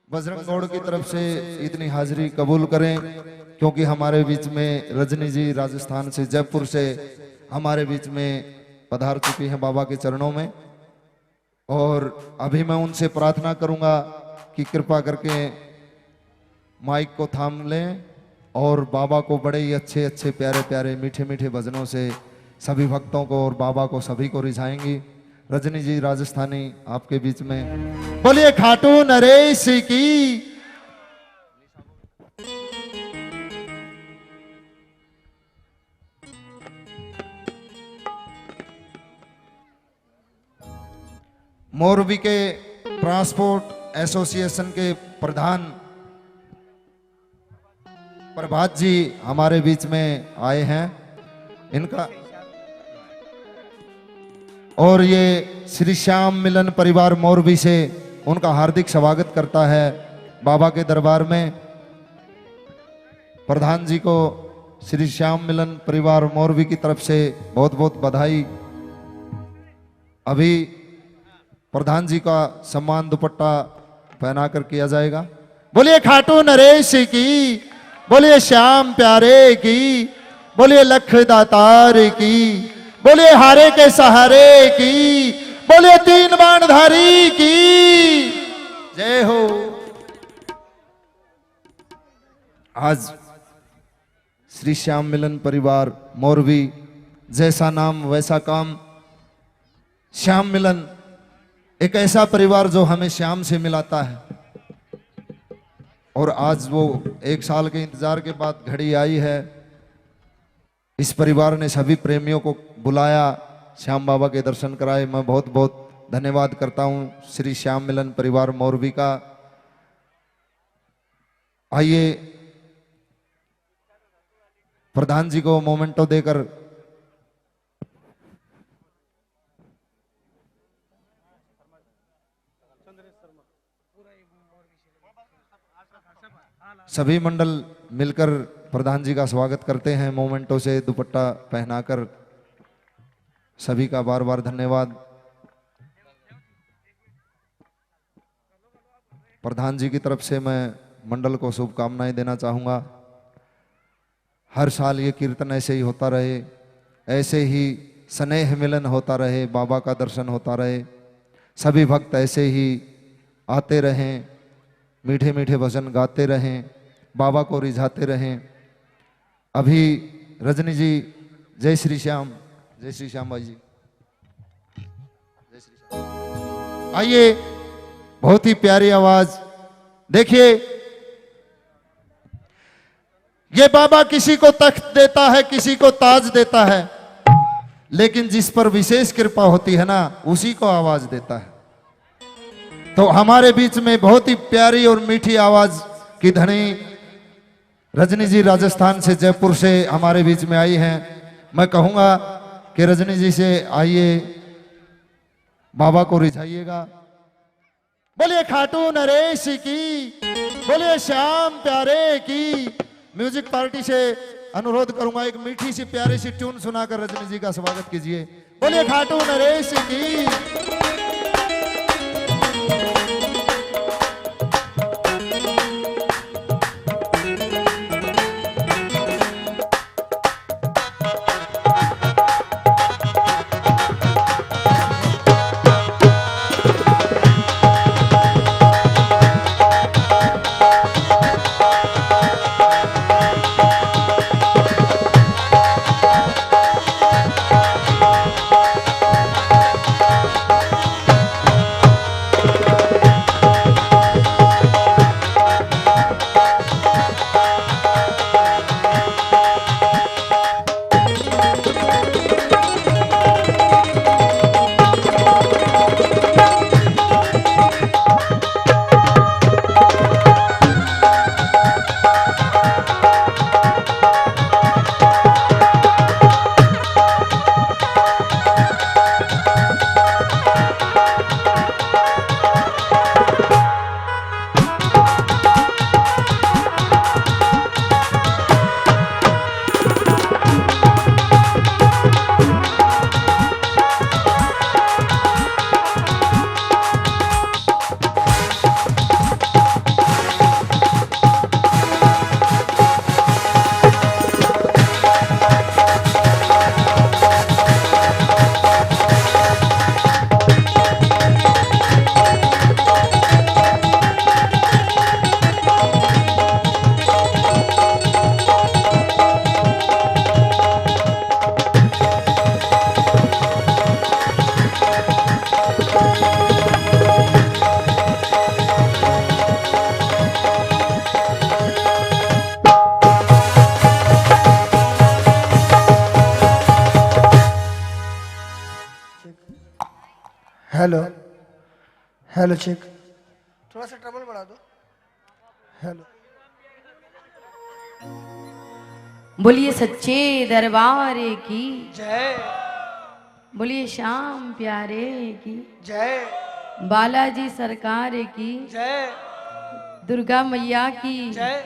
बजरंग गौड़ की तरफ से इतनी हाजिरी कबूल करें, क्योंकि हमारे बीच में रजनी जी राजस्थान से, जयपुर से हमारे बीच में पधार चुकी हैं बाबा के चरणों में। और अभी मैं उनसे प्रार्थना करूंगा कि कृपा करके माइक को थाम लें और बाबा को बड़े ही अच्छे अच्छे प्यारे प्यारे मीठे मीठे भजनों से सभी भक्तों को और बाबा को सभी को रिझाएंगी। रजनी जी राजस्थानी आपके बीच में, बोलिए खाटू नरेश की। मोरबी के ट्रांसपोर्ट एसोसिएशन के प्रधान प्रभात जी हमारे बीच में आए हैं। इनका और ये श्री श्याम मिलन परिवार मोरबी से उनका हार्दिक स्वागत करता है बाबा के दरबार में। प्रधान जी को श्री श्याम मिलन परिवार मोरबी की तरफ से बहुत बहुत बधाई। अभी प्रधान जी का सम्मान दुपट्टा पहना कर किया जाएगा। बोलिए खाटू नरेश की, बोलिए श्याम प्यारे की, बोलिए लख दातार की, बोलिए हारे के सहारे की, बोलिए तीन बाणधारी की जय हो। आज श्री श्याम मिलन परिवार मोरबी, जैसा नाम वैसा काम। श्याम मिलन एक ऐसा परिवार जो हमें श्याम से मिलाता है, और आज वो 1 साल के इंतजार के बाद घड़ी आई है। इस परिवार ने सभी प्रेमियों को बुलाया, श्याम बाबा के दर्शन कराए। मैं बहुत बहुत धन्यवाद करता हूं श्री श्याम मिलन परिवार मोरबी का। आइए प्रधान जी को मोमेंटो देकर सभी मंडल मिलकर प्रधान जी का स्वागत करते हैं। मोमेंटो से दुपट्टा पहनाकर सभी का बार बार धन्यवाद। प्रधान जी की तरफ से मैं मंडल को शुभकामनाएं देना चाहूंगा। हर साल ये कीर्तन ऐसे ही होता रहे, ऐसे ही स्नेह मिलन होता रहे, बाबा का दर्शन होता रहे, सभी भक्त ऐसे ही आते रहें, मीठे मीठे भजन गाते रहें, बाबा को रिझाते रहें। अभी रजनी जी, जय श्री श्याम, जय श्री श्याम भाई जी, जय श्री श्याम। आइए, बहुत ही प्यारी आवाज। देखिए, ये बाबा किसी को तख्त देता है, किसी को ताज देता है, लेकिन जिस पर विशेष कृपा होती है ना, उसी को आवाज देता है। तो हमारे बीच में बहुत ही प्यारी और मीठी आवाज की धनी रजनी जी राजस्थान से, जयपुर से हमारे बीच में आई हैं। मैं कहूंगा कि रजनी जी से आइए, बाबा को रिझाइएगा। बोलिए खाटू नरेश की, बोलिए श्याम प्यारे की। म्यूजिक पार्टी से अनुरोध करूंगा, एक मीठी सी प्यारी सी ट्यून सुनाकर रजनी जी का स्वागत कीजिए। बोलिए खाटू नरेश की। हेलो हेलो चेक, थोड़ा सा ट्रबल बढ़ा दो। हेलो। बोलिए सच्चे दरबार की जय। बोलिए श्याम प्यारे की जय। बालाजी सरकार की जय। दुर्गा मैया की जय।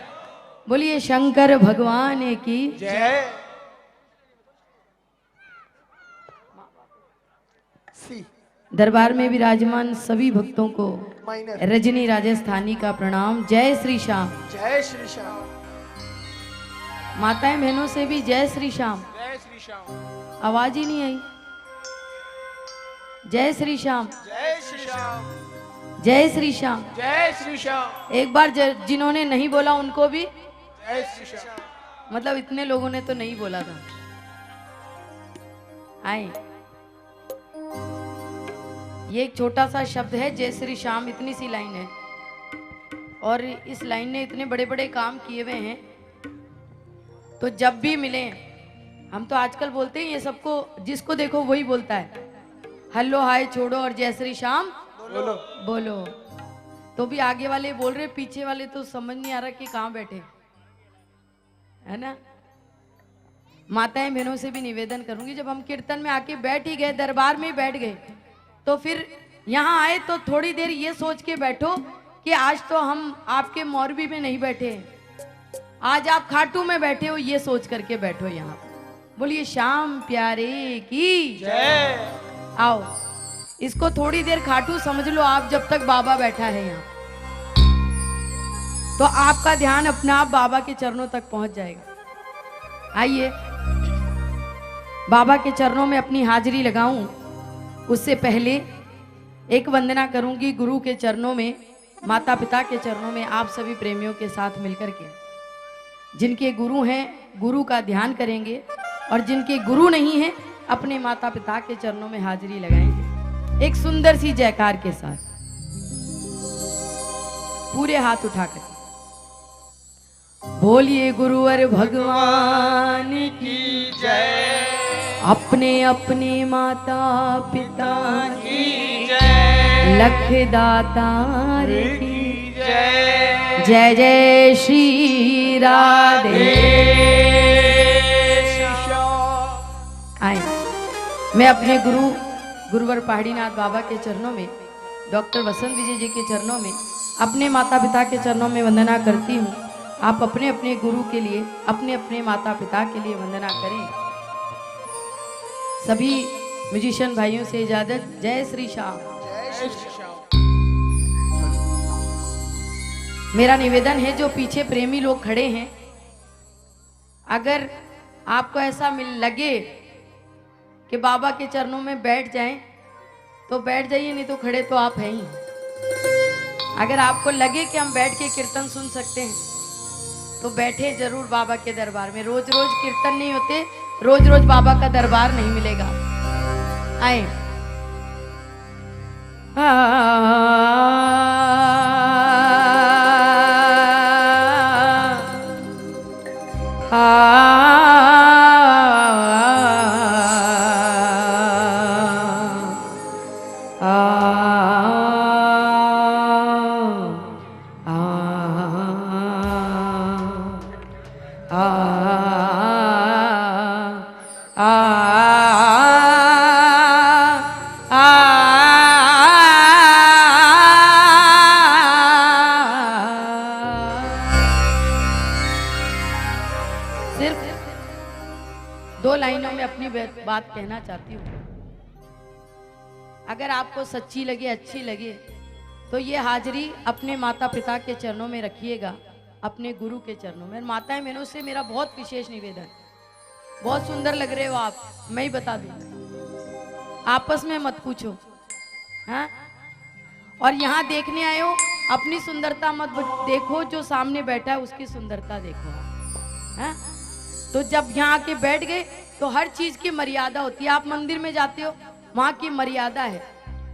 बोलिए शंकर भगवान की जय। सी दरबार में विराजमान सभी भक्तों को माइनर। रजनी राजस्थानी का प्रणाम। जय श्री श्याम। जय श्री श्याम। माताएं बहनों से भी जय श्री श्याम। जय श्री श्याम। आवाज ही नहीं आई। जय श्री श्याम। जय श्री श्याम। जय श्री श्याम। जय श्री श्याम। एक बार जिन्होंने नहीं बोला उनको भी जय श्री श्याम। मतलब इतने लोगों ने तो नहीं बोला था। आए, ये एक छोटा सा शब्द है जय श्री श्याम, इतनी सी लाइन है और इस लाइन ने इतने बड़े बड़े काम किए हुए हैं। तो जब भी मिले, हम तो आजकल बोलते हैं ये सबको, जिसको देखो वही बोलता है हेलो हाय छोड़ो और जय श्री श्याम बोलो बोलो। तो भी आगे वाले बोल रहे, पीछे वाले तो समझ नहीं आ रहा कि कहाँ बैठे, है ना। माताएं बहनों से भी निवेदन करूंगी, जब हम कीर्तन में आके बैठ ही गए, दरबार में बैठ गए, तो फिर यहाँ आए तो थोड़ी देर ये सोच के बैठो कि आज तो हम आपके मोरबी में नहीं बैठे, आज आप खाटू में बैठे हो, ये सोच करके बैठो यहाँ। बोलिए श्याम प्यारे की जय। आओ, इसको थोड़ी देर खाटू समझ लो आप, जब तक बाबा बैठा है यहाँ तो आपका ध्यान अपने आप बाबा के चरणों तक पहुंच जाएगा। आइए बाबा के चरणों में अपनी हाजिरी लगाऊं, उससे पहले एक वंदना करूंगी गुरु के चरणों में, माता पिता के चरणों में, आप सभी प्रेमियों के साथ मिलकर के। जिनके गुरु हैं गुरु का ध्यान करेंगे और जिनके गुरु नहीं हैं अपने माता पिता के चरणों में हाजिरी लगाएंगे एक सुंदर सी जयकार के साथ, पूरे हाथ उठाकर। बोलिए गुरुवर भगवान की जय। अपने अपने माता पिता की जय। लख दातार की जय। जय जय श्री राधे। आए, मैं अपने गुरुवर पहाड़ीनाथ बाबा के चरणों में, डॉक्टर वसंत विजय जी के चरणों में, अपने माता पिता के चरणों में वंदना करती हूँ। आप अपने अपने गुरु के लिए, अपने अपने माता पिता के लिए वंदना करें। सभी म्यूजिशियन भाइयों से इजाजत। जय श्री श्याम। जय श्री श्याम। मेरा निवेदन है, जो पीछे प्रेमी लोग खड़े हैं, अगर आपको ऐसा लगे कि बाबा के चरणों में बैठ जाएं तो बैठ जाइए, नहीं तो खड़े तो आप हैं ही। अगर आपको लगे कि हम बैठ के कीर्तन सुन सकते हैं तो बैठे जरूर बाबा के दरबार में। रोज रोज कीर्तन नहीं होते, रोज रोज बाबा का दरबार नहीं मिलेगा। आए, दो लाइनों में अपनी बात कहना चाहती हूँ। अगर आपको सच्ची लगे, अच्छी लगे, तो ये हाजिरी अपने माता पिता के चरणों में रखिएगा, अपने गुरु के चरणों में। माताएं बहनों से मेरा बहुत विशेष निवेदन, बहुत सुंदर लग रहे हो आप, मैं ही बता दूं, आपस में मत पूछो, हाँ। और यहाँ देखने आए हो, अपनी सुंदरता मत देखो, जो सामने बैठा है उसकी सुंदरता देखो, हाँ। तो जब यहाँ आके बैठ गए तो हर चीज की मर्यादा होती है। आप मंदिर में जाते हो, वहां की मर्यादा है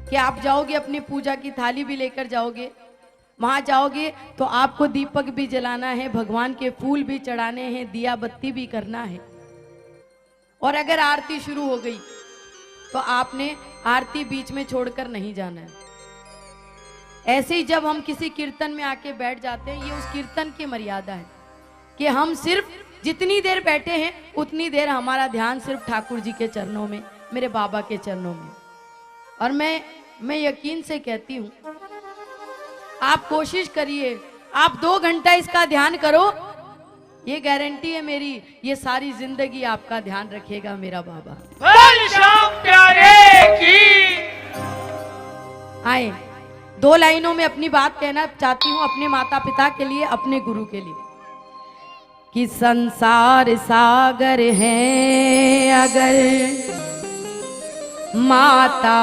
कि आप जाओगे, अपनी पूजा की थाली भी लेकर जाओगे, वहां जाओगे तो आपको दीपक भी जलाना है, भगवान के फूल भी चढ़ाने हैं, दिया बत्ती भी करना है। और अगर आरती शुरू हो गई तो आपने आरती बीच में छोड़कर नहीं जाना है। ऐसे ही जब हम किसी कीर्तन में आके बैठ जाते हैं, ये उस कीर्तन की मर्यादा है कि हम सिर्फ जितनी देर बैठे हैं उतनी देर हमारा ध्यान सिर्फ ठाकुर जी के चरणों में, मेरे बाबा के चरणों में। और मैं यकीन से कहती हूं, आप कोशिश करिए, आप 2 घंटा इसका ध्यान करो, ये गारंटी है मेरी, ये सारी जिंदगी आपका ध्यान रखेगा मेरा बाबा। बोल श्याम प्यारे की। आए 2 लाइनों में अपनी बात कहना चाहती हूँ, अपने माता पिता के लिए, अपने गुरु के लिए, कि संसार सागर है अगर माता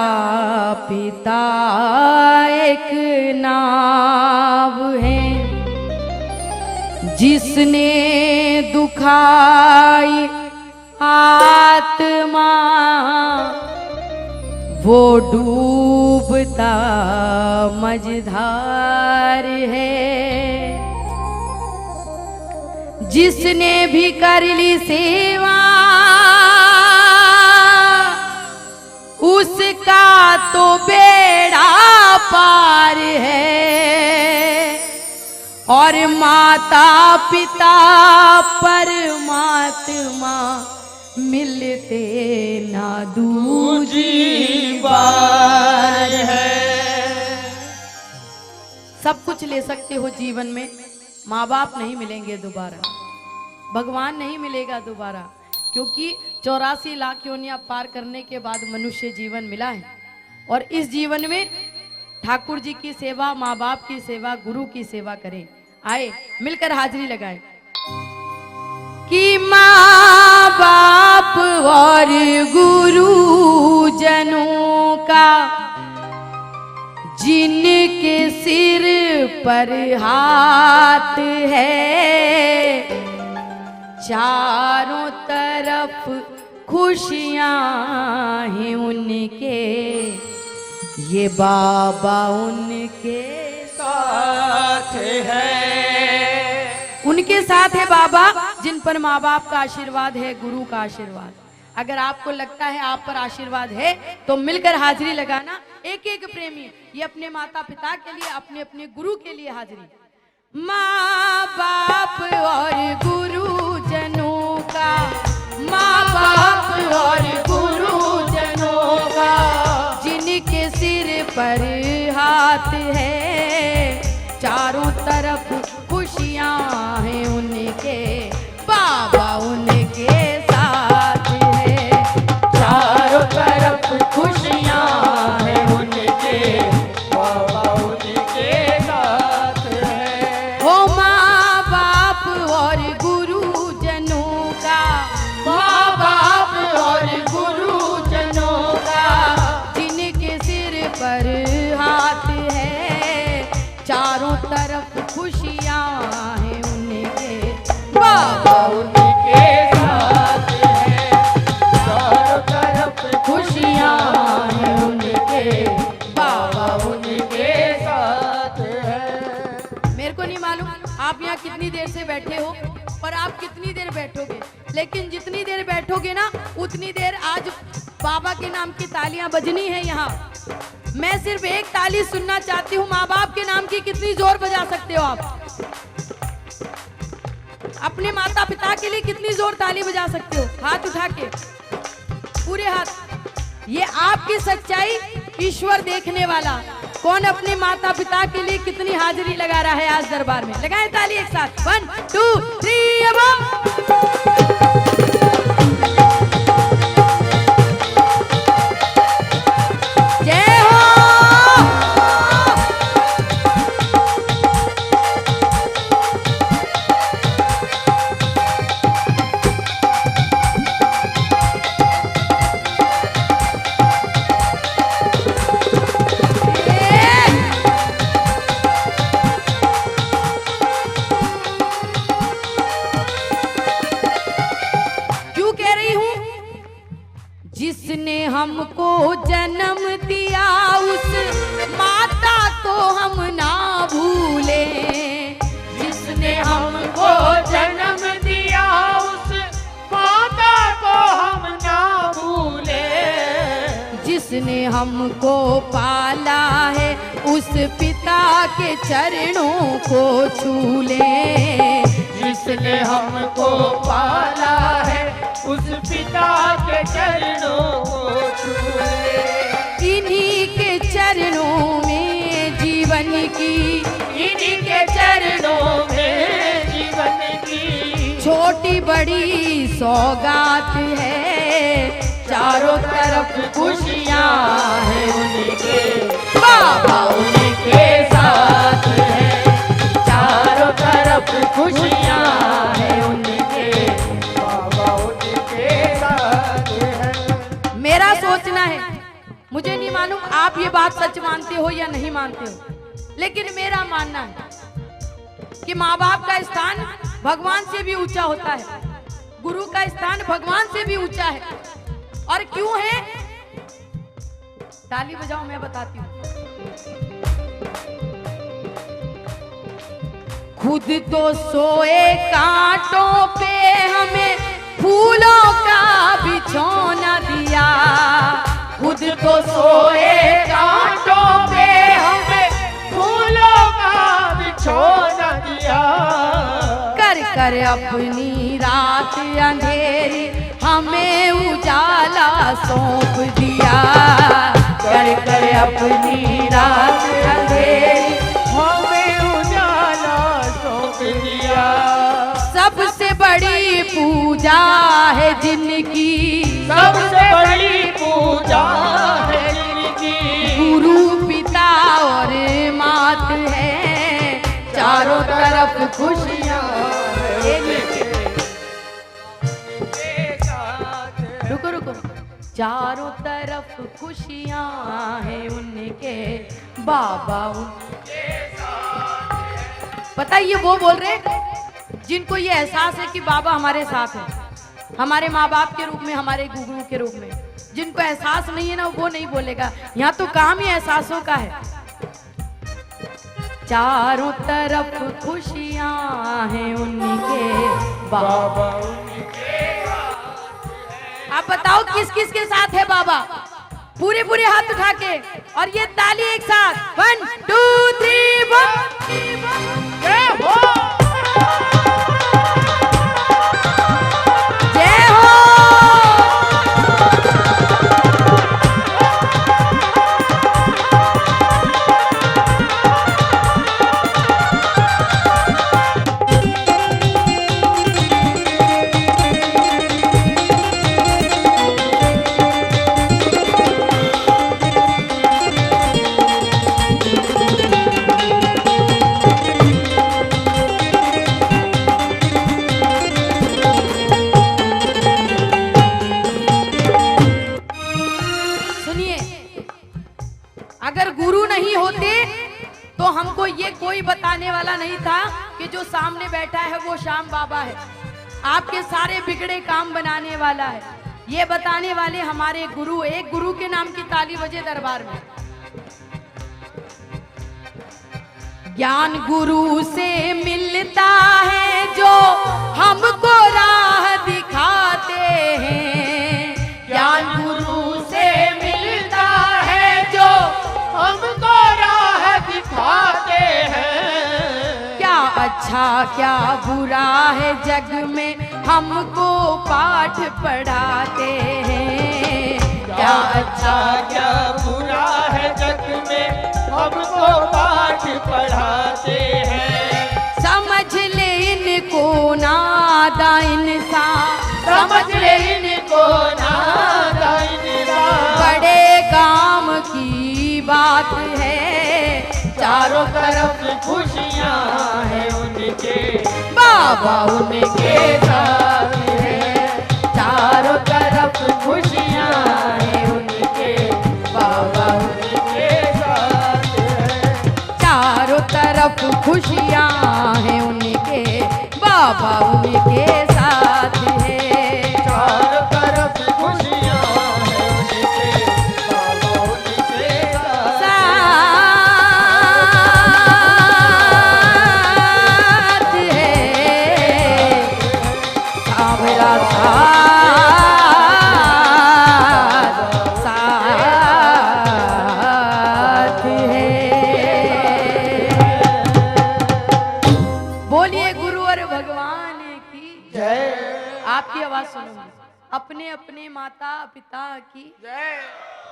पिता एक नाव है, जिसने दुखाई आत्मा वो डूबता मझधार है। जिसने भी कर ली सेवा उसका तो बेड़ा पार है, और माता पिता परमात्मा मिलते ना दूजी बार है। सब कुछ ले सकते हो जीवन में, माँ बाप नहीं मिलेंगे दोबारा, भगवान नहीं मिलेगा दोबारा, क्योंकि 84 लाख योनियां पार करने के बाद मनुष्य जीवन मिला है। और इस जीवन में ठाकुर जी की सेवा, माँ बाप की सेवा, गुरु की सेवा करें। आए मिलकर हाजिरी लगाएं कि माँ बाप और गुरु जनों का जिनके सिर पर हाथ है, चारों तरफ खुशियां हैं उनके, ये बाबा उनके साथ है। उनके साथ है बाबा, जिन पर माँ बाप का आशीर्वाद है, गुरु का आशीर्वाद। अगर आपको लगता है आप पर आशीर्वाद है तो मिलकर हाजिरी लगाना। एक एक प्रेमी ये अपने माता पिता के लिए, अपने अपने गुरु के लिए हाजिरी। माँ बाप और गुरु जनों का, माँ बाप और गुरु जनों का जिनके सिर पर हाथ है, चारों तरफ खुशियां हैं उनके, बाबा उनके साथ है। चारों तरफ खुशियां हैं उनके, बाबा उनके साथ है। ओ माँ बाप और गुरु जनों का, माँ बाप और गुरु जनों का जिनके सिर पर हाथ है, चारों तरफ खुशियां हैं उनके, बाबा उनके साथ है। चारों तरफ खुशियां हैं उनके, बाबा उनके साथ है। मेरे को नहीं मालूम आप यहाँ कितनी देर से बैठे हो और आप कितनी देर बैठोगे, लेकिन जितनी देर बैठोगे ना उतनी देर आज बाबा के नाम की तालियां बजनी है यहाँ। मैं सिर्फ एक ताली सुनना चाहती हूँ। माँ बाप के नाम की कितनी जोर बजा सकते हो आप? अपने माता पिता के लिए कितनी जोर ताली बजा सकते हो? हाथ उठा के, पूरे हाथ। ये आपकी सच्चाई ईश्वर देखने वाला। कौन अपने माता पिता के लिए कितनी हाजिरी लगा रहा है आज दरबार में? लगाएं ताली एक साथ। 1 2 3 अब जिसने हमको पाला है उस पिता के चरणों को छू ले। जिसने हमको पाला है उस पिता के चरणों को छू ले। इन्हीं के चरणों में जीवन की, इन्हीं के चरणों में जीवन की छोटी बड़ी सौगात है। चारों तरफ खुशियाँ हैं उनके, बाबा उनके साथ है। चारों तरफ खुशियाँ हैं उनके, बाबा उनके साथ है। मेरा सोचना है, मुझे नहीं मालूम आप ये बात सच मानते हो या नहीं मानते हो, लेकिन मेरा मानना है कि माँ बाप का स्थान भगवान से भी ऊंचा होता है, गुरु का स्थान भगवान से भी ऊंचा है। और क्यों है? ताली बजाओ, मैं बताती हूँ। खुद तो सोए कांटों पे हमें फूलों का बिछौना दिया। खुद तो सोए कांटों पे हमें फूलों का बिछौना दिया। कर कर अपनी रात अंधेरी हमें उजाला सौंप दिया। कर कर अपनी रात अंधेरी हमें उजाला सौंप दिया। सबसे बड़ी पूजा है जिनकी, सबसे बड़ी पूजा है जिनकी गुरु पिता और मात है। चारों तरफ खुशियाँ रुको रुको, चारों तरफ खुशियाँ हैं उनके, बाबा उनके साथ। पता है ये वो बोल रहे जिनको ये एहसास है कि बाबा हमारे साथ है, हमारे माँ बाप के रूप में, हमारे गुरु के रूप में। जिनको एहसास नहीं है ना, वो नहीं बोलेगा। यहाँ तो काम ही एहसासों का है। चारों तरफ खुशियाँ हैं उनके, बाबा उनके। आप बताओ किस किस के साथ है बाबा? पूरे पूरे हाथ उठा के, और ये ताली एक साथ। 1 2 3 जय हो। जय हो। अगर गुरु नहीं होते तो हमको ये कोई बताने वाला नहीं था कि जो सामने बैठा है वो श्याम बाबा है, आपके सारे बिगड़े काम बनाने वाला है। ये बताने वाले हमारे गुरु, एक गुरु के नाम की ताली बजे दरबार में। ज्ञान गुरु से मिलता है जो हमको राह दिखाते हैं। ज्ञान गुरु से मिलता है जो हमको राह दिखाते हैं। क्या अच्छा क्या बुरा है जग में हमको पाठ पढ़ाते हैं। क्या अच्छा क्या बुरा है जग में हमको पाठ पढ़ाते हैं। समझ ले इनको नादा इंसान, समझ ले इनको नादा इंसान। बड़े काम की बात है, चारों तरफ खुशियाँ हैं उनके, बाबा उनके साथ है। चारों तरफ खुशियाँ हैं उनके, बाबा उनके साथ है। चारों तरफ खुशियाँ हैं उनके, बाबा उनके साथ है। चारों तरफ खुशियाँ हैं उनके, बाबा उनके साथ है। सावरा साथ बोलिए गुरु और भगवान की जय आपकी आवाज सुनूंगी। अपने अपने माता पिता की जय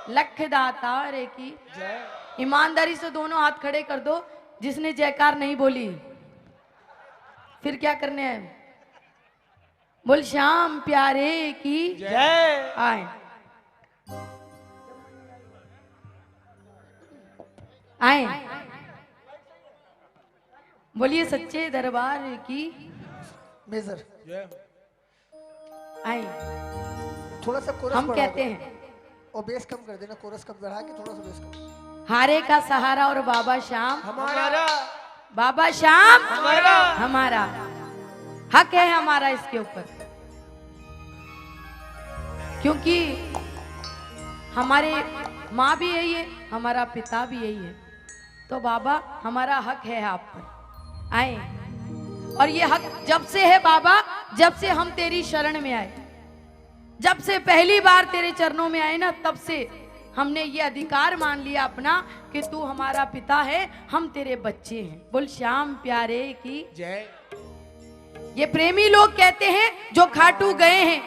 लख दातार की जय। ईमानदारी से दोनों हाथ खड़े कर दो। जिसने जयकार नहीं बोली फिर क्या करने हैं? बोल श्याम प्यारे की जय आए आए। बोलिए सच्चे दरबार की मेजर आए। थोड़ा सा कोरस हम बढ़ा कहते दो। हैं और बेस कम कर देना, कोरस कम बढ़ा के थोड़ा सा बेस कम। हारे का सहारा और बाबा श्याम, हमारा बाबा श्याम हमारा हमारा हक है हमारा इसके ऊपर, क्योंकि हमारे माँ भी यही है, हमारा पिता भी यही है। तो बाबा हमारा हक है आप पर आए। और ये हक जब से है बाबा, जब से हम तेरी शरण में आए, जब से पहली बार तेरे चरणों में आए ना, तब से हमने ये अधिकार मान लिया अपना कि तू हमारा पिता है, हम तेरे बच्चे हैं। बोल श्याम प्यारे की जय। ये प्रेमी लोग कहते हैं जो खाटू गए हैं,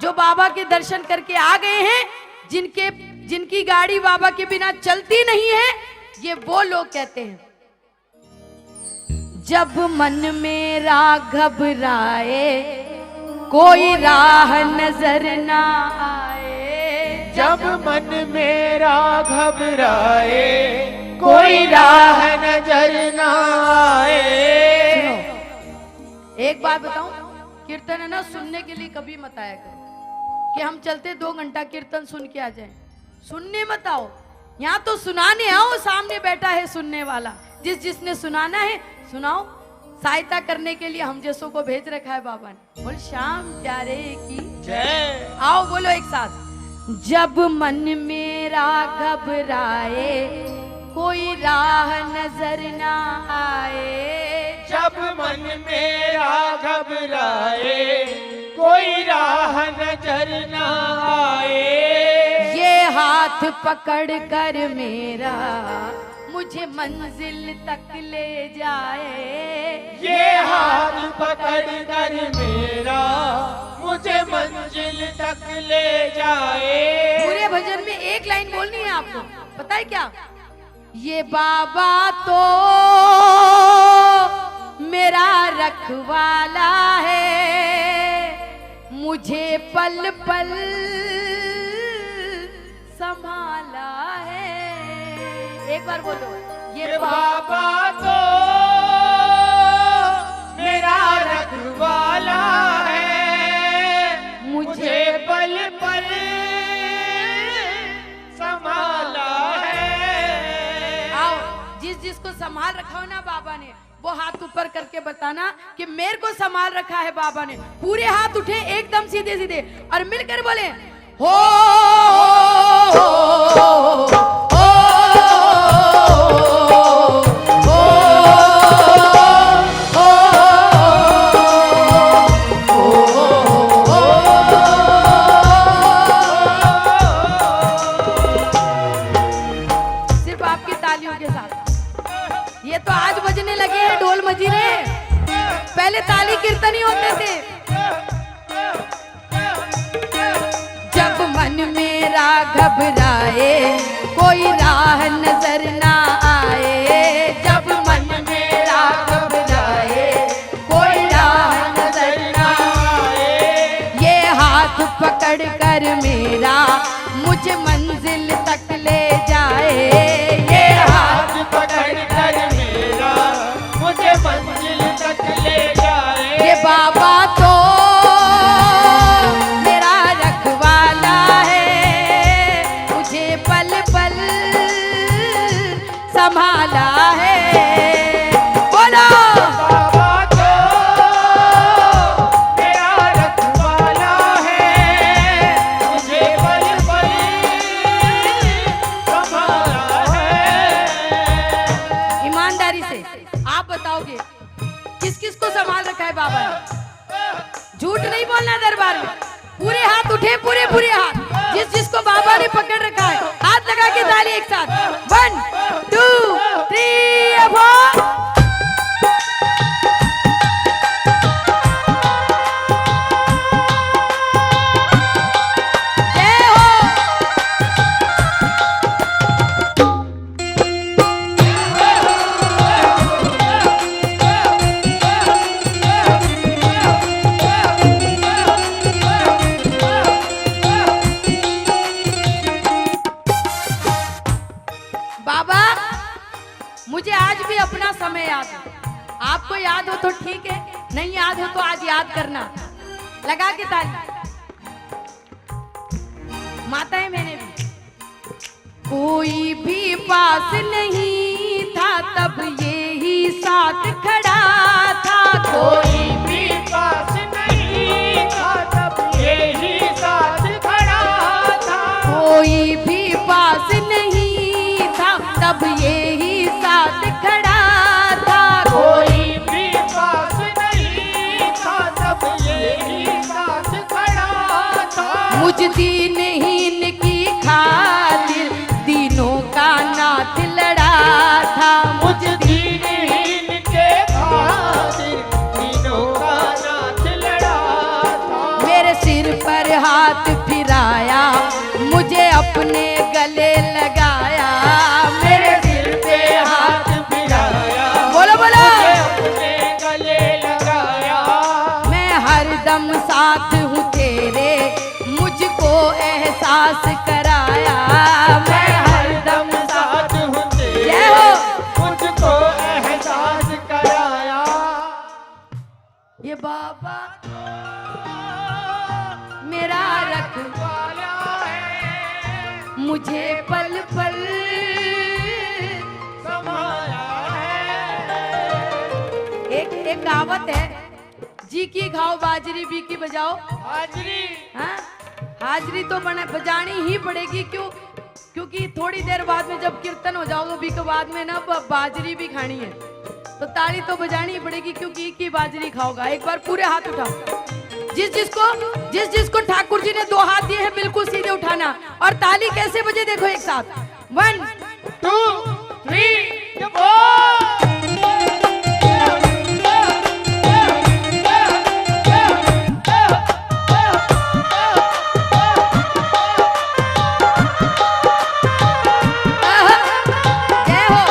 जो बाबा के दर्शन करके आ गए हैं, जिनकी गाड़ी बाबा के बिना चलती नहीं है, ये वो लोग कहते हैं जब मन मेरा घबराए कोई राह नजर ना आए। जब मन मेरा घबराए कोई राह नजर ना आए। सुनो, एक बात बताऊं, कीर्तन है ना, सुनने के लिए कभी मत आया करो कि हम चलते 2 घंटा कीर्तन सुन के आ जाएं। सुनने मत आओ, यहाँ तो सुनाने आओ। सामने बैठा है सुनने वाला, जिसने सुनाना है सुनाओ। सहायता करने के लिए हम जैसों को भेज रखा है बाबा ने। बोल श्याम प्यारे की जय। आओ बोलो एक साथ। जब मन मेरा घबराए कोई राह नजर ना आए। जब मन मेरा घबराए कोई राह नजर ना आए। ये हाथ पकड़ कर मेरा मुझे मंजिल तक ले जाए। ये हाथ पकड़ कर मेरा मुझे मंजिल तक ले जाए। पूरे भजन में एक लाइन बोलनी है आपको, पता है क्या? ये बाबा तो मेरा रखवाला है, मुझे पल पल संभाला है। एक बार बोलो, ये बाबा तो मेरा रखवाला है, मुझे पल पल संभाला है। आओ, जिसको संभाल रखा हो ना बाबा ने, वो हाथ ऊपर करके बताना कि मेरे को संभाल रखा है बाबा ने। पूरे हाथ उठे एकदम सीधे सीधे और मिलकर बोले हो, सिर्फ आपकी तालियों के साथ। ये तो आज बजने लगे हैं ढोल मजीरे, पहले ताली कीर्तन ही होते थे। जब मन मेरा घबराए कोई राह नजर ना आए। जब मन मेरा घबराए कोई राह नजर ना आए। ये हाथ पकड़ कर मेरा मुझे मंजिल तक ले जाए। ये हाथ पकड़ कर मेरा मुझे मंजिल तक ले जाए। ये बाबा तो मेरा रखवाला है, मुझे पल पल संभाला है। बोलो बाबा तो मेरा रखवाला है, मुझे पल पल संभाला है। ईमानदारी से आप बताओगे किस किस को संभाल रखा है बाबा ने? झूठ नहीं बोलना दरबार में। पूरे हाथ उठे, पूरे पूरे हाथ, जिसको बाबा ने पकड़ रखा है, हाथ लगा के ताली एक साथ। 1 2 3 4। आपको याद हो तो ठीक है, नहीं याद हो तो आज याद करना। लगा के ताली। माताएं मैंने भी। कोई भी पास नहीं था तब ये ही साथ खड़ा था। कोई भी पास नहीं था तब यही साथ खड़ा था। कोई भी पास नहीं था तब ये ही साथ खड़ा था। कोई भी पास नहीं था तब यही साथ खड़ा था। मुझ दीनहीन की खातिर दीनों का नाथ लड़ा था। मुझ दीनहीन के खातिर दीनों का नाथ लड़ा था। मेरे सिर पर हाथ फिराया, मुझे अपने गले लगाया। मेरे सिर पे हाथ फिराया, बोलो बोलो। अपने गले लगाया। मैं हरदम साथ हूँ तेरे, मुझको एहसास कराया। मैं हरदम साथ हूँ तेरे, जय हो। मुझको एहसास कराया। ये बाबा मेरा रखवाला है, मुझे पल पल समाया एक कहावत है, जी की खाओ बाजरी बी की बजाओ। हाजरी। हाँ, हाजरी तो बजानी ही पड़ेगी। क्योंकि थोड़ी देर बाद में जब कीर्तन हो जाओ तो बी के बाद में ना बाजरी भी खानी है, तो ताली तो बजानी ही पड़ेगी। क्योंकि एक ही बाजरी खाओगा। एक बार पूरे हाथ उठाओ। जिस जिसको ठाकुर जी ने 2 हाथ दिए हैं बिल्कुल सीधे उठाना। और ताली कैसे बजे देखो एक साथ। 1 2 3 4। जय हो।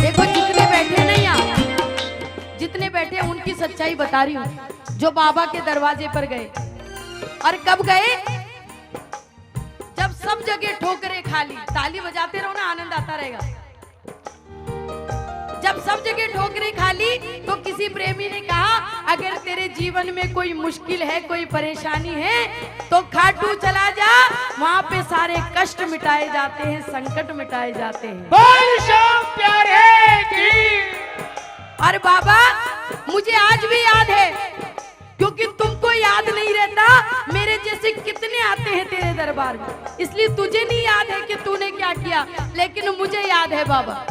देखो जितने बैठे नहीं आप, जितने बैठे उनकी सच्चाई बता रही हूँ। जो बाबा के दरवाजे पर गए, और कब गए? जब सब जगह ठोकरें खाली। ताली बजाते रहो ना, आनंद आता रहेगा। जब सब जगह ठोकरें खाली तो किसी प्रेमी ने कहा, अगर तेरे जीवन में कोई मुश्किल है, कोई परेशानी है तो खाटू चला जा, वहां पे सारे कष्ट मिटाए जाते हैं, संकट मिटाए जाते हैं। बोल श्याम प्यारे की। और बाबा मुझे आज भी याद है, क्योंकि तुमको याद नहीं रहता, मेरे जैसे कितने आते हैं तेरे दरबार में, इसलिए तुझे नहीं याद है कि तूने क्या किया, लेकिन मुझे याद है बाबा।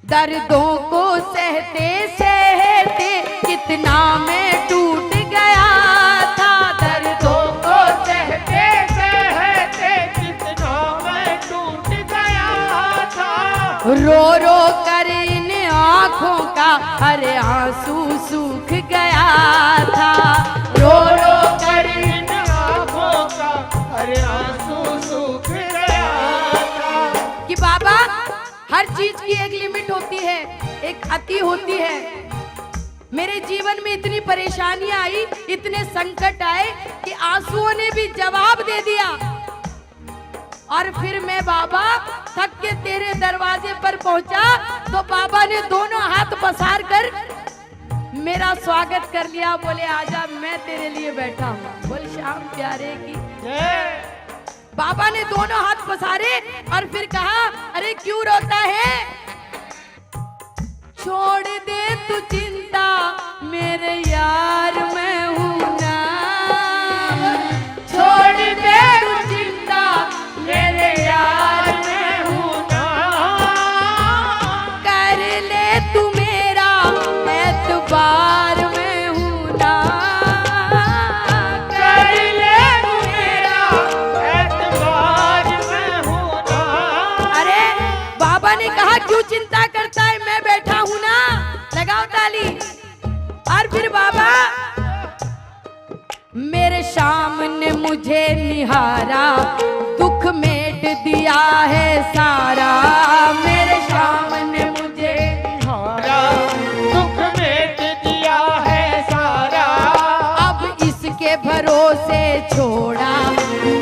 दर्दों को सहते सहते कितना मैं टूट गया था। दर्दों को सहते सहते कितना मैं टूट गया था। रो रो कर इन आँखों का हर आंसू सूख गया था। रो रो कर इन आँखों का हर आंसू सूख गया था। कि बाबा हर चीज की एक लिमिट होती है, एक अति होती है। मेरे जीवन में इतनी परेशानियां आई, इतने संकट आए कि आंसुओं ने भी जवाब दे दिया। और फिर मैं बाबा थक के तेरे दरवाजे पर पहुंचा तो बाबा ने दोनों हाथ पसार कर मेरा स्वागत कर लिया। बोले आजा, मैं तेरे लिए बैठा हूँ। बोल श्याम प्यारे की जय। बाबा ने दोनों हाथ पसारे और फिर कहा, अरे क्यों रोता है? छोड़ दे तू चिंता मेरे यार, मैं हूं ना। छोड़ दे तू चिंता मेरे यार, मैं हूं ना। कर ले तू मेरा एतबार, मैं हूं ना। कर ले तू मेरा एतबार, मैं हूं ना। अरे बाबा ने कहा क्यों चिंता करता है, मैं बैठा हूं ना। लगाओ ताली। और फिर बाबा मेरे श्याम ने मुझे निहारा, दुख मेट दिया है सारा। मेरे श्याम ने मुझे निहारा, दुख मेट दिया है सारा। अब इसके भरोसे छोड़ा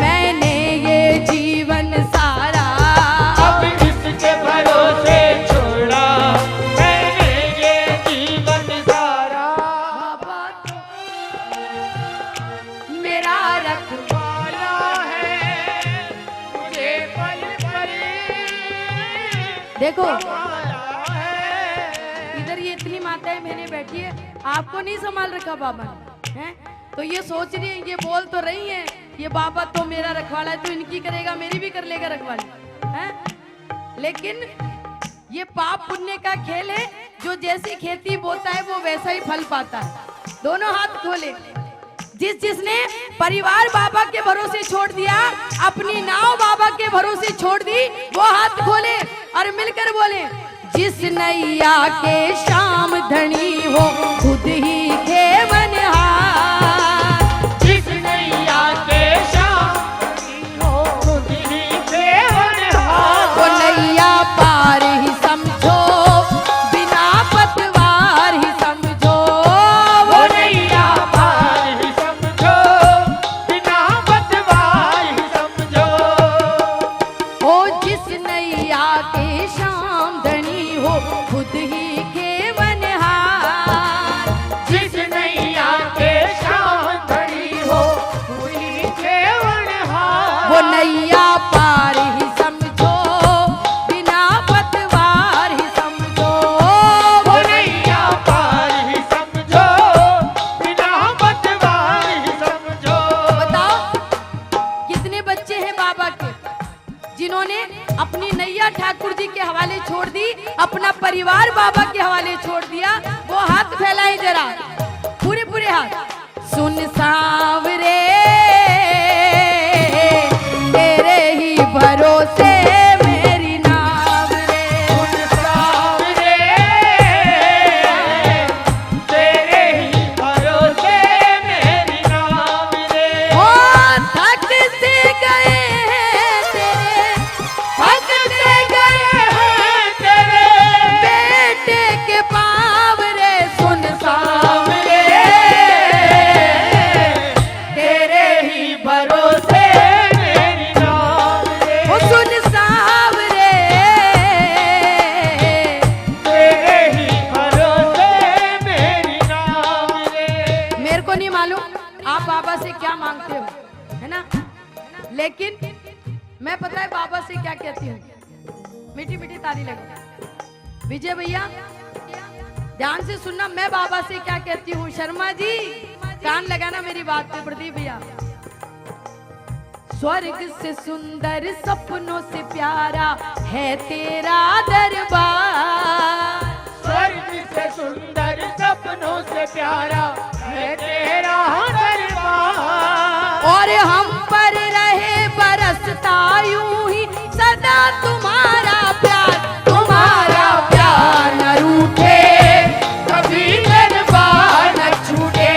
मैंने ये जीवन सारा। अब इसके भरोसे छोड़ा मैंने ये जीवन सारा। बाबा मेरा रखवाला है मुझे पल पल देखो संभाला है। इधर ये इतनी माताएं बहनें बैठी है, आपको नहीं संभाल रखा बाबा ने, हैं? तो ये सोच रही है, ये बोल तो रही है ये बाबा तो मेरा रखवाला है, तो इनकी करेगा मेरी भी कर लेगा रखवाली, हैं? लेकिन ये पाप पुण्य का खेल है, जो जैसी खेती बोता है वो वैसा ही फल पाता है। दोनों हाथ खोले। जिसने परिवार बाबा के भरोसे छोड़ दिया, अपनी नाव बाबा के भरोसे छोड़ दी, वो हाथ खोले और मिलकर बोले, जिस नैया के श्याम धनी हो खुद ही खेवनहार। जिस नैया के श्याम धनी हो खुद ही खेवनहार। वो नैया पार ही समझो, बिना पतवार ही समझो। वो नैया पार ही समझो, बिना पतवार ही समझो। ओ जिस नैया के श्याम धनी हो खुद ही खेवनहार। जिस नैया के श्याम धनी हो खुद ही खेवनहार। वो नैया पार ही समझो, बिना पतवार ही समझो। वो नैया पार ही समझो, बिना पतवार ही समझो। बताओ कितने बच्चे हैं बाबा के, जिन्होंने अपनी नैया ठाकुर जी के हवाले छोड़ दी, अपना परिवार बाबा के हवाले छोड़ दिया। वो हाथ फैलाए जरा, पूरे पूरे हाथ। सुन सांवरे तेरे ही भरोसे मेरी नाव रे। सावरे तेरे ही भरोसे मेरी नाव रे। ओ थक से गए हैं तेरे, थक से गए हैं तेरे बेटे के पाँव रे। सुन सांवरे तेरे ही भरोसे मेरी नाव रे। ओ सुन सांवरे तेरे ही भरोसे मेरी नाव रे। मेरे को नहीं मालूम आप बाबा से क्या मांगते हो, है ना? लेकिन मैं पता है बाबा से क्या कहती हूँ। मीठी मीठी ताली लगो। विजय भैया ध्यान से सुनना, मैं बाबा से क्या कहती हूँ। शर्मा जी कान लगाना मेरी बात पे। प्रदीप भैया, स्वर्ग से सुंदर सपनों से प्यारा है तेरा दरबार। स्वर्ग से सुंदर सपनों से प्यारा है तेरा दरबार। और हम पर रहे बरसता यूं ही सदा तुम्हारा प्यार। तुम्हारा प्यार न रूठे, कभी दरबार न छूटे।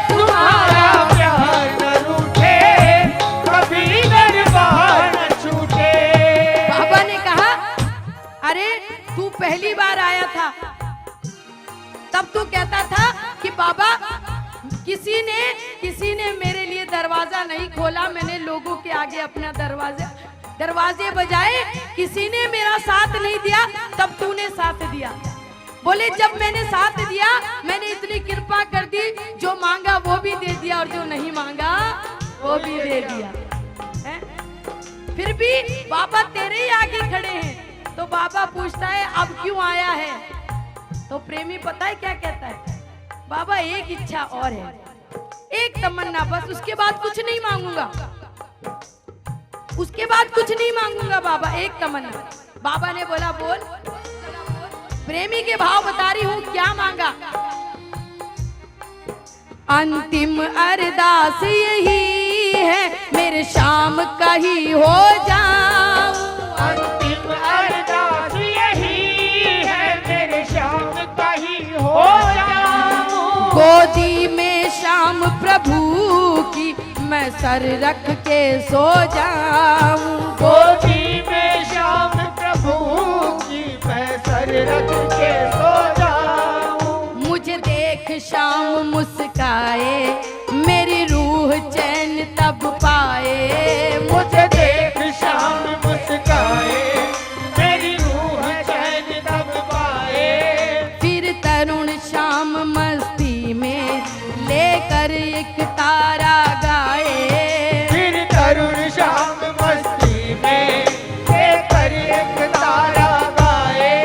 तुम्हारा प्यार न रूठे, कभी दरबार न छूटे। बाबा ने कहा, अरे तू पहली बार आया था तब तू कहता था कि बाबा किसी ने मेरे लिए दरवाजा नहीं खोला, मैंने लोगों के आगे अपना दरवाजे बजाए, किसी ने मेरा साथ नहीं दिया, तब तूने साथ दिया। बोले जब मैंने साथ दिया, मैंने इतनी कृपा कर दी, जो मांगा वो भी दे दिया और जो नहीं मांगा वो भी दे दिया है? फिर भी बाबा तेरे ही आगे खड़े हैं। तो बाबा पूछता है अब क्यों आया है? तो प्रेमी पता है क्या कहता है? बाबा एक इच्छा और है, एक तमन्ना बस, उसके बाद कुछ नहीं मांगूंगा, उसके बाद कुछ नहीं मांगूंगा बाबा, एक तमन्ना। बाबा ने बोला बोल। प्रेमी के भाव बता रही हूँ, क्या मांगा? अंतिम अरदास यही है, मेरे शाम का ही हो जाऊं। अंतिम अरदास यही है, मेरे शाम का ही हो जाऊं। गोदी में शाम प्रभु की मैं सर रख के सो जाऊं। गोदी में श्याम प्रभु की मैं सर रख के सो जाऊं। मुझे देख शाम मुस्काए मेरी रूह चैन तब पाए। मुझे देख शाम मुस्काए मेरी रूह चैन तब पाए। फिर तरुण शाम मस्ती में लेकर एक तारा गाए। फिर तरुण शाम मस्ती में लेकर एक तारा गाए।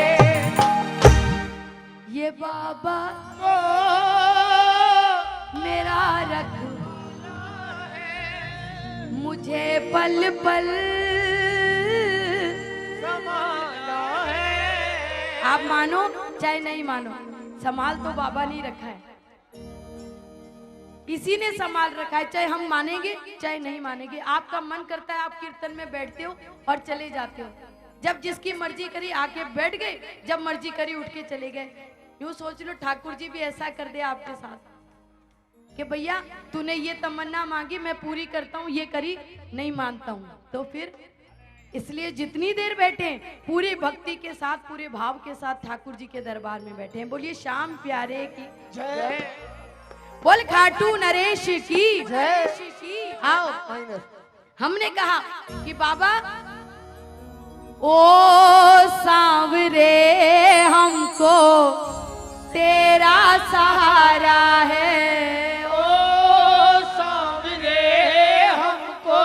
ये बाबा ओ मेरा रख मुझे पल पल समाना है। आप मानो चाहे नहीं मानो, संभाल तो बाबा नहीं रखा है, इसी ने संभाल रखा है। चाहे हम मानेंगे चाहे नहीं मानेंगे। आपका मन करता है आप कीर्तन में बैठते हो और चले जाते हो। जब जिसकी मर्जी करी आके बैठ गए, जब मर्जी करी उठ के चले गए। यूं सोच लो ठाकुर जी भी ऐसा कर दे आपके साथ कि भैया तूने ये तमन्ना मांगी मैं पूरी करता हूँ, ये करी नहीं मानता हूँ। तो फिर इसलिए जितनी देर बैठे पूरी भक्ति के साथ पूरे भाव के साथ ठाकुर जी के दरबार में बैठे हैं। बोलिए श्याम प्यारे की जय। बोल खाटू नरेश की जय। आओ हमने कहा कि बाबा ओ सांवरे हमको तेरा सहारा है। ओ सांवरे हमको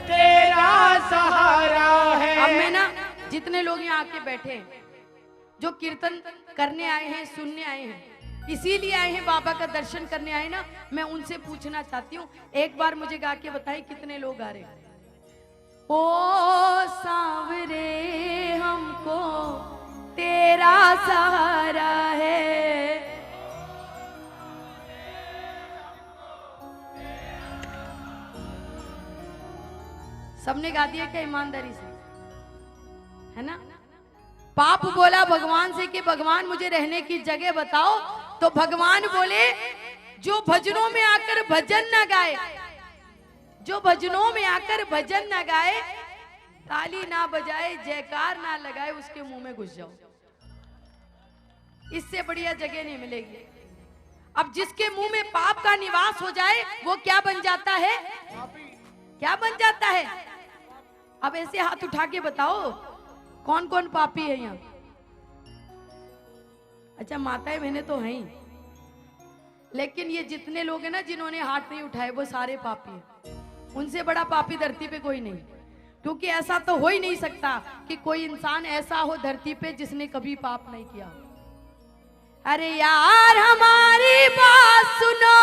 तेरा सहारा है। अब मैं ना जितने लोग यहाँ आके बैठे हैं जो कीर्तन करने आए हैं, सुनने आए हैं, इसीलिए आए हैं, बाबा का दर्शन करने आए ना, मैं उनसे पूछना चाहती हूँ एक बार मुझे गा के बताएं कितने लोग आ रहे हैं। ओ सांवरे हमको तेरा सहारा है। सबने गा दिया क्या ईमानदारी से, है ना? पाप बोला भगवान से कि भगवान मुझे रहने की जगह बताओ, तो भगवान बोले जो भजनों में आकर भजन न गाए, जो भजनों में आकर भजन न गाए, ताली ना बजाए, जयकार ना लगाए, उसके मुंह में घुस जाओ। इससे बढ़िया जगह नहीं मिलेगी। अब जिसके मुंह में पाप का निवास हो जाए वो क्या बन जाता है? क्या बन जाता है? अब ऐसे हाथ उठा के बताओ कौन कौन पापी है यहाँ? अच्छा माताएं बहनें तो हैं ही, लेकिन ये जितने लोग हैं ना जिन्होंने हाथ नहीं उठाए वो सारे पापी हैं। उनसे बड़ा पापी धरती पे कोई नहीं, क्योंकि ऐसा तो हो ही नहीं सकता कि कोई इंसान ऐसा हो धरती पे जिसने कभी पाप नहीं किया हो। अरे यार हमारी बात सुनो,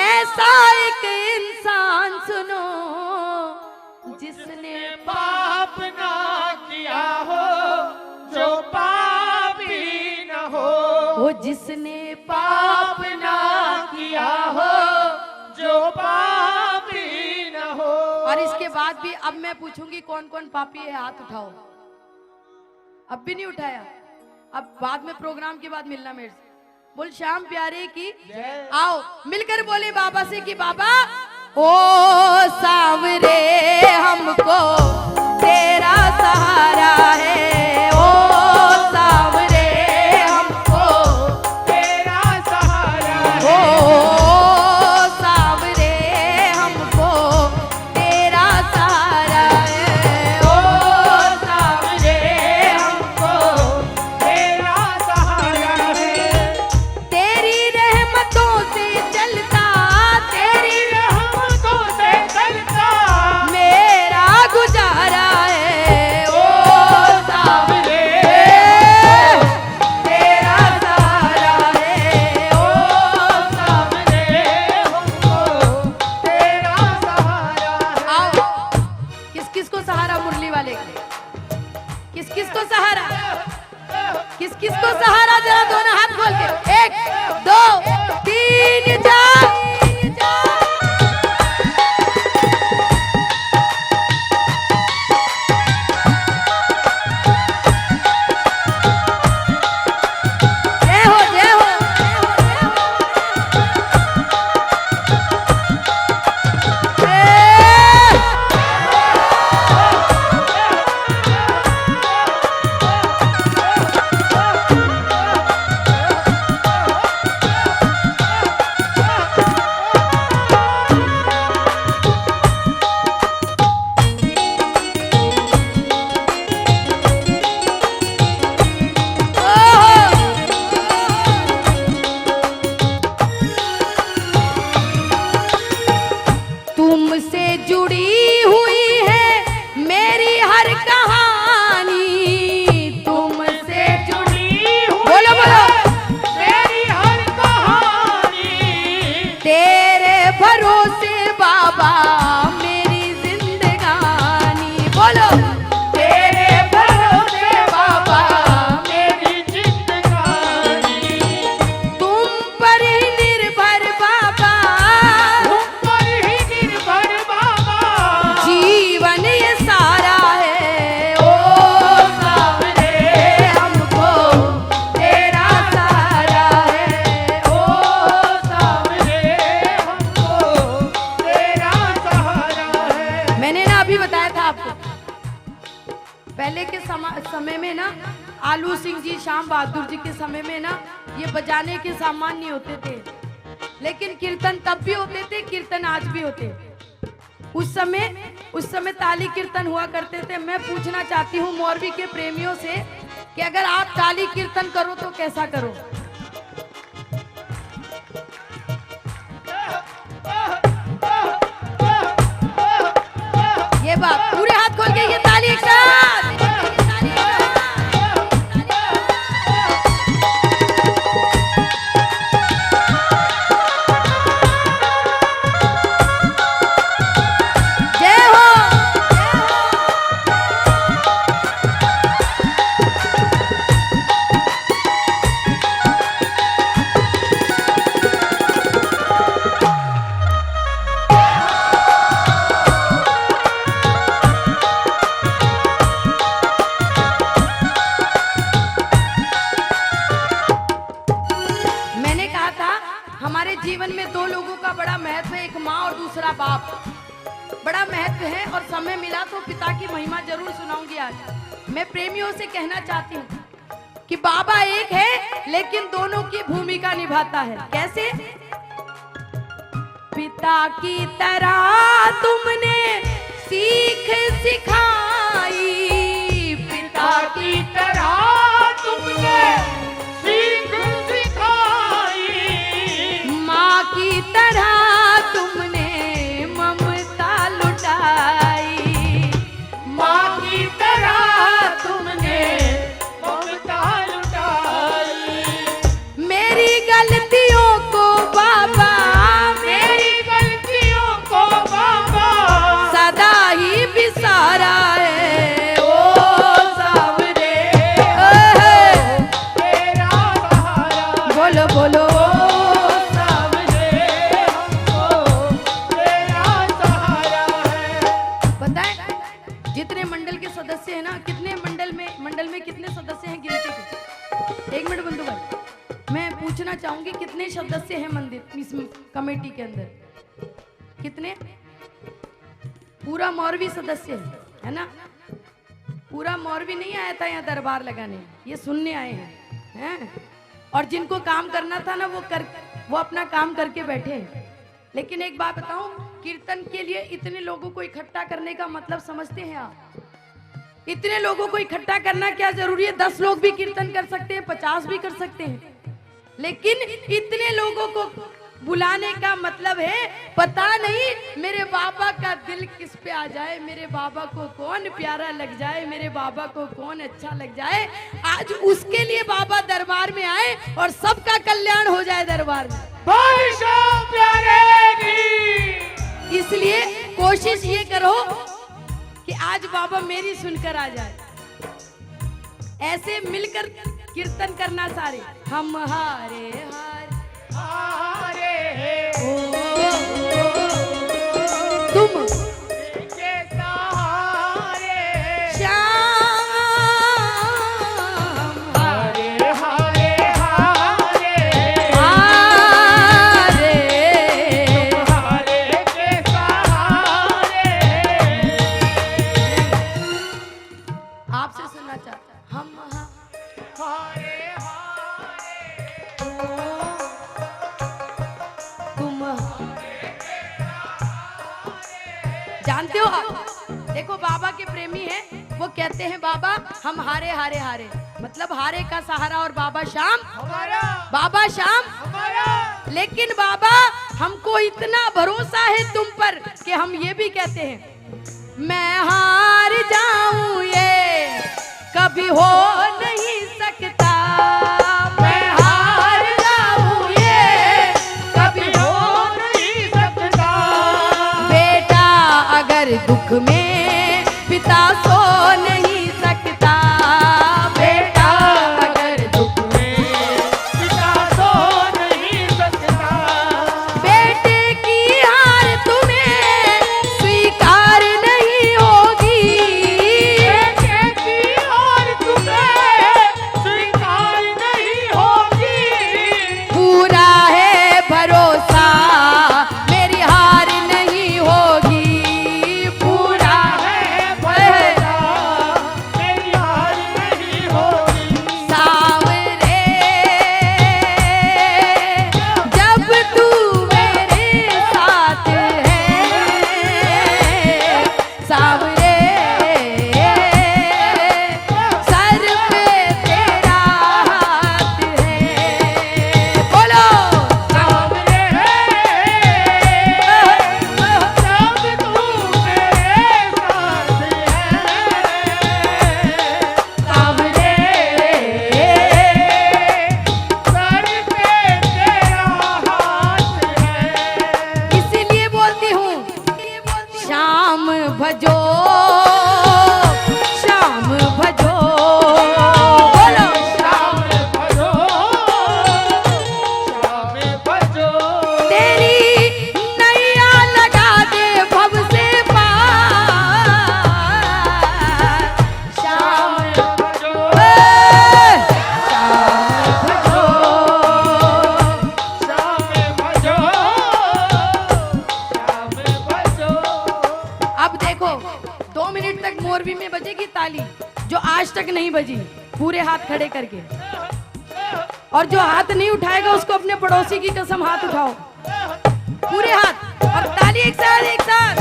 ऐसा एक इंसान सुनो जिसने पाप ना किया हो, जो पापी न हो। वो जिसने पाप ना किया हो, जो पापी न हो। और इसके बाद भी अब मैं पूछूंगी कौन कौन पापी है, हाथ उठाओ। अब भी नहीं उठाया, अब बाद में प्रोग्राम के बाद मिलना मेरे से। बोल श्याम प्यारे की जय। आओ मिलकर बोले बाबा से कि बाबा ओ सांवरे हमको तेरा सहारा है। ओ सांवरे हमको तेरा सहारा है। ओ सांवरे हमको तेरा सहारा है। ओ सांवरे हमको तेरा सहारा है। तेरी रहमतों से चलता, तेरी रहमतों से चलता मेरा गुजारा है। ओ सांवरे तेरा सहारा है। ओ सांवरे हमको तेरा सहारा है। आओ किस किस को सहारा, मुरली वाले किस किस को सहारा, किस किस को सहारा, जरा दोनों हाथ खोल के 1 2 3 जा। जय हो जय हो। तुमसे जुड़ी हुई है मेरी हर कहानी, तुमसे जुड़ी हुई बोलो बोलो मेरी हर कहानी, तेरे भरोसे बाबा मेरी जिंदगानी, बोलो तेरे भरोसे बाबा मेरी जिंदगानी, तुम पर ही निर्भर बाबा, तुम पर ही निर्भर बाबा, जीवन ये सारा है। ओ सावरे हमको तेरा सहारा है, ओ सावरे हमको तेरा सहारा है। मैंने ना अभी बताया था आपको, पहले के समय में ना आलू सिंह जी, श्याम बहादुर जी के समय में ना ये बजाने के सामान नहीं होते थे, लेकिन कीर्तन तब भी होते थे, कीर्तन आज भी होते। उस समय ताली कीर्तन हुआ करते थे। मैं पूछना चाहती हूँ मोरबी के प्रेमियों से कि अगर आप ताली कीर्तन करो तो कैसा करो? ये बात पूरे हाथ खोल के ये ताली एक साथ। जय हो। मैंने कहा था हमारे जीवन में दो लोगों का बड़ा महत्व है, एक माँ और दूसरा बाप। बड़ा महत्व है और समय मिला तो पिता की महिमा जरूर सुनाऊंगी आज। मैं प्रेमियों से कहना चाहती हूँ कि बाबा एक है लेकिन दोनों की भूमिका निभाता है। कैसे? पिता की तरह तुमने सीख सिखाई, पिता की तरह तुमने सीख सिखाई, माँ की तरह तुमने ममता लुटाई, माँ की तरह तुमने ममता लुटाई। मेरी गलतियों को बाबा, मेरी गलतियों को बाबा सदा ही बिसारा है। ओ सावरे तेरा सहारा, बोलो बोलो सावरे हमको तेरा सहारा है। पता है जितने मंडल के सदस्य हैं ना, कितने मंडल में कितने सदस्य हैं गिनती के? एक मिनट बंधु भाई, मैं पूछना चाहूंगी कितने सदस्य हैं मंदिर इस कमेटी के अंदर? कितने? पूरा मौरवी सदस्य है ना? पूरा मौरवी नहीं आया था यहाँ दरबार लगाने, ये सुनने आए हैं। और जिनको काम करना था ना वो अपना काम करके बैठे हैं। लेकिन एक बात बताऊं, कीर्तन के लिए इतने लोगों को इकट्ठा करने का मतलब समझते हैं आप? इतने लोगों को इकट्ठा करना क्या जरूरी है? 10 लोग भी कीर्तन कर सकते हैं, 50 भी कर सकते हैं, लेकिन इतने लोगों को बुलाने का मतलब है पता नहीं मेरे बाबा का दिल किस पे आ जाए, मेरे बाबा को कौन प्यारा लग जाए, मेरे बाबा को कौन अच्छा लग जाए। आज उसके लिए बाबा दरबार में आए और सबका कल्याण हो जाए दरबार में। बारिशों प्यारे की, इसलिए कोशिश ये करो कि आज बाबा मेरी सुनकर आ जाए। ऐसे मिलकर कीर्तन करना सारे, हम हारे हारे हारे तुम के सहारे, श्याम हारे हारे हारे हारे हारे के सहारे। आपसे सुनना चाहता हम हारे तुम जानते हो आप? देखो बाबा के प्रेमी हैं, वो कहते हैं बाबा हम हारे हारे हारे, मतलब हारे का सहारा और बाबा श्याम, हमारा, बाबा श्याम। हमारा, लेकिन बाबा हमको इतना भरोसा है तुम पर कि हम ये भी कहते हैं मैं हार जाऊं ये कभी हो नहीं सकता, मैं हार जाऊं ये कभी हो नहीं सकता। बेटा अगर दुख में पिता सो नहीं सकता, बेटा अगर दुख में पिता सो नहीं सकता। बेटे की हार तुम्हें स्वीकार नहीं होगी, बेटे की हार तुम्हें स्वीकार नहीं होगी। पूरा है भरोसा मेरी हार नहीं होगी, पूरा है भरोसा मेरी हार नहीं होगी। सावरे जब तू मेरे साथ है, सावरे सर पे तेरा हाथ है, बोलो सावरे जब तू मेरे साथ है, सावरे सर पे तेरा हाथ है। इसीलिए बोलती हूँ शाम भजो, शाम भजो, बोलो शाम भजो, शाम भजो। तेरी नैया लगा दे भव से पार, शाम भजो, शाम भजो। शाम भजो, शाम भजो। अब देखो 2 मिनट तक मोरबी में बजेगी ताली जो आज तक नहीं बजी, पूरे हाथ खड़े करके, और जो हाथ नहीं उठाएगा उसको अपने पड़ोसी की कसम हाथ उठाओ, पूरे हाथ, और ताली एक साथ एक साथ।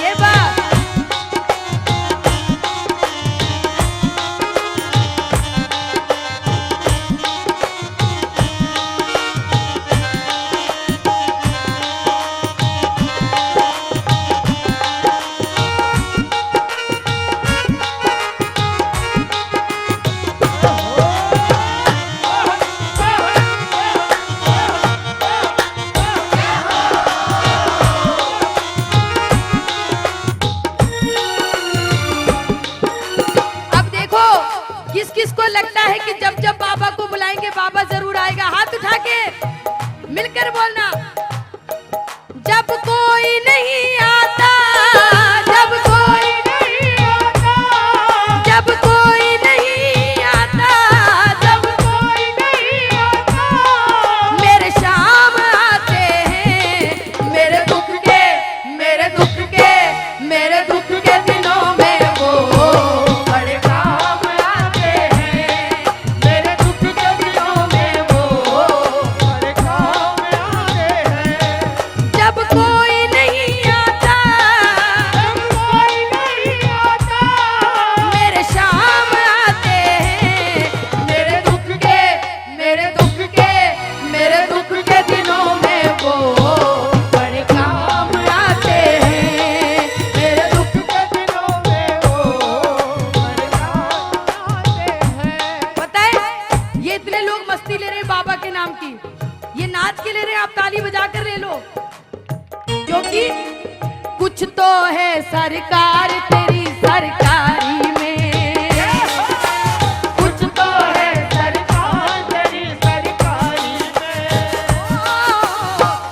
ये बात अब देखो किस किस को लगता है कि जब जब बाबा को बुलाएंगे बाबा जरूर आएगा, हाथ उठा के मिलकर बोलना, जब कोई नहीं आता, जब कोई नहीं आता, जब कोई नहीं आता, जब कोई नहीं आता। मेरे शाम आते हैं, मेरे दुख के, मेरे दुख के, मेरे दुख के दिनों में वो बड़े काम आते हैं, मेरे दुख के दिनों में वो बड़े काम आते हैं। जब कोई नहीं आता, जब कोई नहीं आता, मेरे शाम आते हैं, मेरे दुख के, मेरे दुख के, मेरे दुख के दिनों में वो बड़े काम आते हैं, मेरे दुख के दिनों में वो बड़े काम आते हैं। पता है ये इतने लोग मस्ती ले रहे हैं बाबा के नाम की, ये नाच के ले रहे हैं, आप ताली बजा कर ले लो, क्योंकि कुछ तो है सरकार तेरी सरकारी में, कुछ तो है सरकार तेरी सरकारी में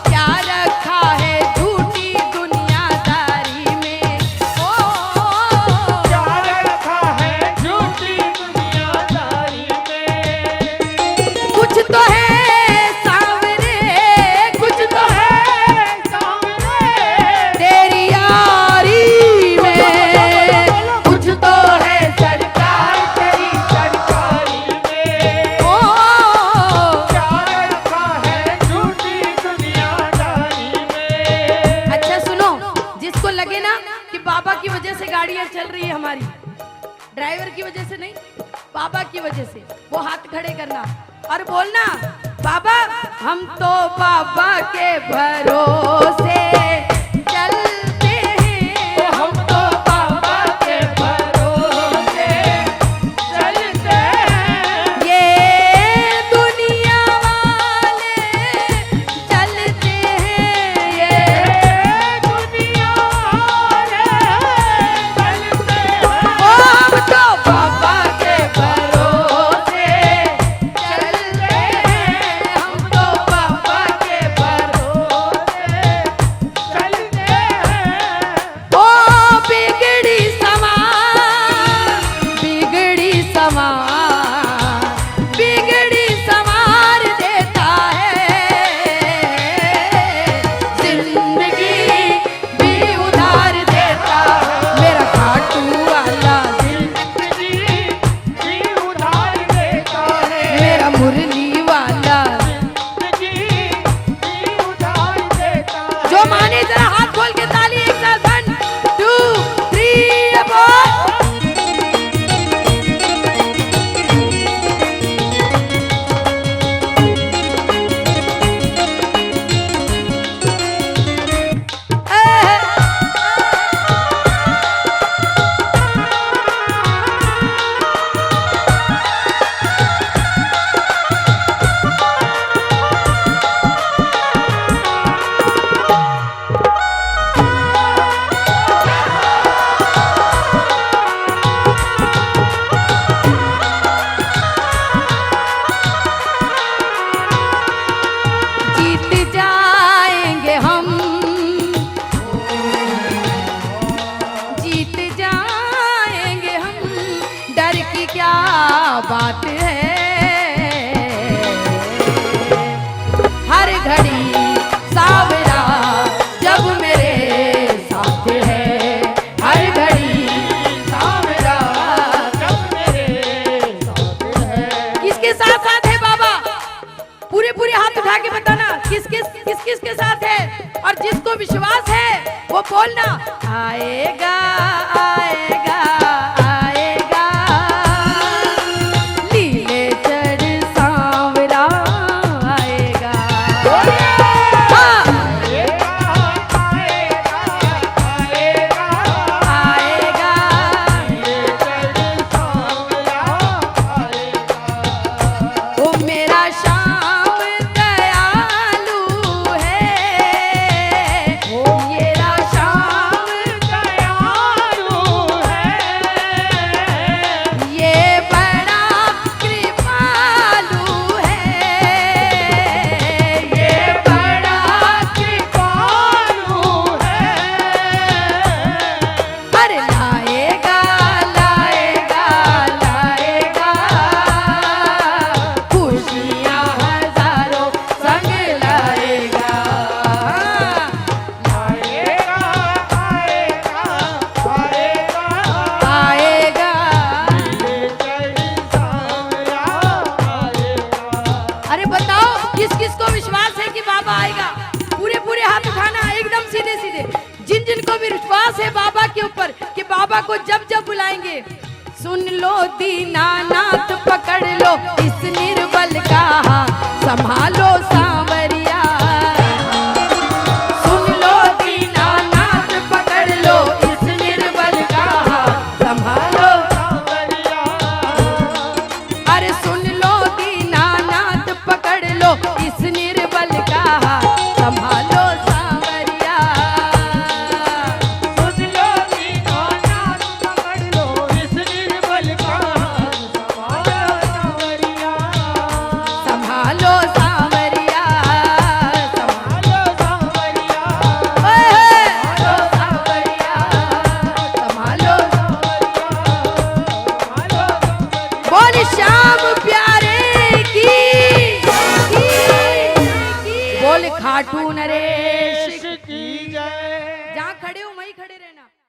क्या रखा है झूठी दुनियादारी में, क्या रखा है झूठी दुनियादारी में। कुछ तो है सावरे, कुछ तो है सामने तेरी यारी में, ड्राइवर की वजह से नहीं, बाबा की वजह से। वो हाथ खड़े करना और बोलना, बाबा हम तो बाबा के भरोसे चलते हैं, हम तो बाबा के भरोसे चलते हैं। ये दुनिया वाले चलते हैं, ये दुनिया वाले चलते हैं। ओ हम तो बाबा के भरोसे चलते हैं, हम तो बाबा के भरोसे चलते हैं। ओ बिगड़ी समार, बिगड़ी समार, बिगड़ी संवार देता है, जिंदगी भी उधार देता है। मेरा खाटू वाला जिंदगी भी उधार देता है। मेरा मुरली वाला, जिंदगी भी उधार देता है। जो माने जरा हाथ खोल के ताली एक साथ 1 2 3 बोल। जीत जाएंगे हम, जीत जाएंगे हम, डर की क्या बात है। हर घड़ी सावरा जब मेरे साथ है, हर घड़ी सावरा जब मेरे साथ है। किसके साथ साथ है बाबा? पूरे पूरे हाथ उठा के बताना किस किस के साथ है, और जिसको विश्वास है वो बोलना, आएगा आएगा आएगा लीले चढ़ सांवरा आएगा। हाँ, आएगा वो मेरा श्याम दयालु है, मेरा श्याम दयालु है। ये बड़ा कृपालु है, ये बड़ा कृपालु है। अरे लाएगा लाएगा लाएगा खुशियाँ हजारों संग लाएगा। आएगा आएगा आएगा आएगा। अरे बताओ किस किस को विश्वास है कि बाबा आएगा? पूरे पूरे हाथ उठाना एकदम सीधे सीधे। जिन जिन को भी विश्वास है बाबा के ऊपर कि बाबा को जब जब बुलाएंगे, सुन लो दीनानाथ पकड़ लो इस निर्बल का हाथ, संभालो सांवरिया। सुन लो दीनानाथ पकड़ लो इस निर्बल का हाथ, संभालो। अरे सुन लो दीनानाथ पकड़ लो इस निर्बल का हाथ, संभालो सांवरिया। सुन लो दीनानाथ पकड़ लो इस निर्बल का हाथ, संभालो सांवरिया। संभालो सांवरिया, संभालो सांवरिया। ओए, संभालो सांवरिया, संभालो। बोल श्याम प्यारे की बोल खाटू नरे